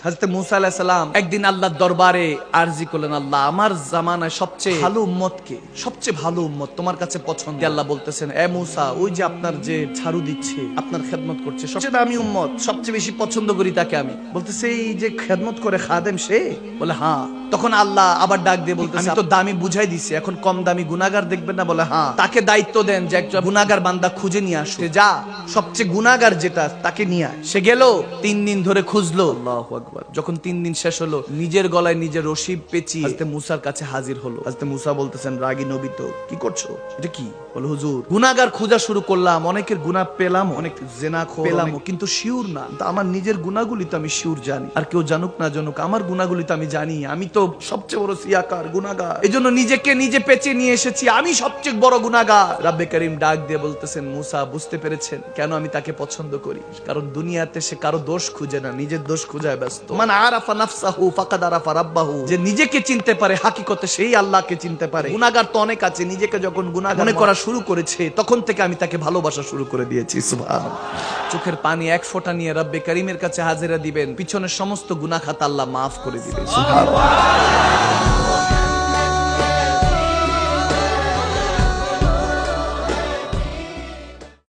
হযরত মুসা আলাইহিস সালাম একদিন আল্লাহর দরবারে আরজি করলেন, আল্লাহ আমার জামানায় সবচেয়ে ভালো উম্মত কে? সবচেয়ে ভালো উম্মত তোমার কাছে পছন্দ। আল্লাহ বলতেছেন, এ মুসা, ওই যে আপনার যে ঝাড়ু দিচ্ছে, আপনার খেদমত করছে, সবচেয়ে দামি উম্মত, সবচেয়ে বেশি পছন্দ করি তাকে আমি। বলতেছে এই যে খেদমত করে খাদেম সে? বলে হ্যাঁ। তখন আল্লাহ আবার ডাক দিয়ে বলতেছে, আমি তো দামি বুঝাই দিছি, এখন কম দামি গুনাহগার দেখবেন না? বলে হ্যাঁ। তাকে দায়িত্ব দেন যে একজন গুনাহগার বান্দা খুঁজে নিয়ে আসো, যা সবচেয়ে গুনাহগার যেটা তাকে নিয়ে আয়। সে গেল, 3 দিন ধরে খুঁজলো। আল্লাহু আকবার। যখন 3 দিন শেষ হলো, নিজের গলায় নিজের রশি পেঁচিয়ে হযরত মুসার কাছে হাজির হলো। হযরত মুসা বলতেছেন, রাগী নবী তো, কি করছো? এটা কি? বলে হুজুর, গুনাহগার খোঁজা শুরু করলাম, অনেকের গুনাহ পেলাম, অনেক জিনাখোর পেলাম, কিন্তু শিওর না। আমার নিজের গুনাহগুলি তো আমি শিওর জানি, আর কেউ জানুক না জানুক আমার গুনাহগুলি তো আমি জানি। আমি তো সবচেয়ে বড় সিয়াকার, গুনাহগার, এজন্য নিজেকে নিজে পেঁচিয়ে নিয়ে এসেছি, আমি সবচেয়ে বড় গুনাহগার। রব্বে করিম ডাক দিয়ে বলতেছেন, মুসা বুঝতে পেরেছেন কেন আমি তাকে পছন্দ করি? কারণ দুনিয়াতে সে কারো দোষ খুঁজে না, নিজের দোষ খুঁজায় ব্যস্ত। মান আরাফা নাফসাহু ফাকাদ আরাফা রাব্বাহু। যে নিজেকে চিনতে পারে হাকিকতে সেই আল্লাহকে চিনতে পারে। গুনাহগার তো অনেক আছে, নিজেকে যখন গুনাহগার মনে করা শুরু করেছে তখন থেকে আমি তাকে ভালোবাসা শুরু করে দিয়েছি। সুবহানাল্লাহ। চোখের পানি এক ফোঁটা নিয়ে রব্বে করিমের কাছে হাজিরা দিবেন, পিছনের সমস্ত গুনাহ খাতা আল্লাহ মাফ করে দিবেন। সুবহানাল্লাহ।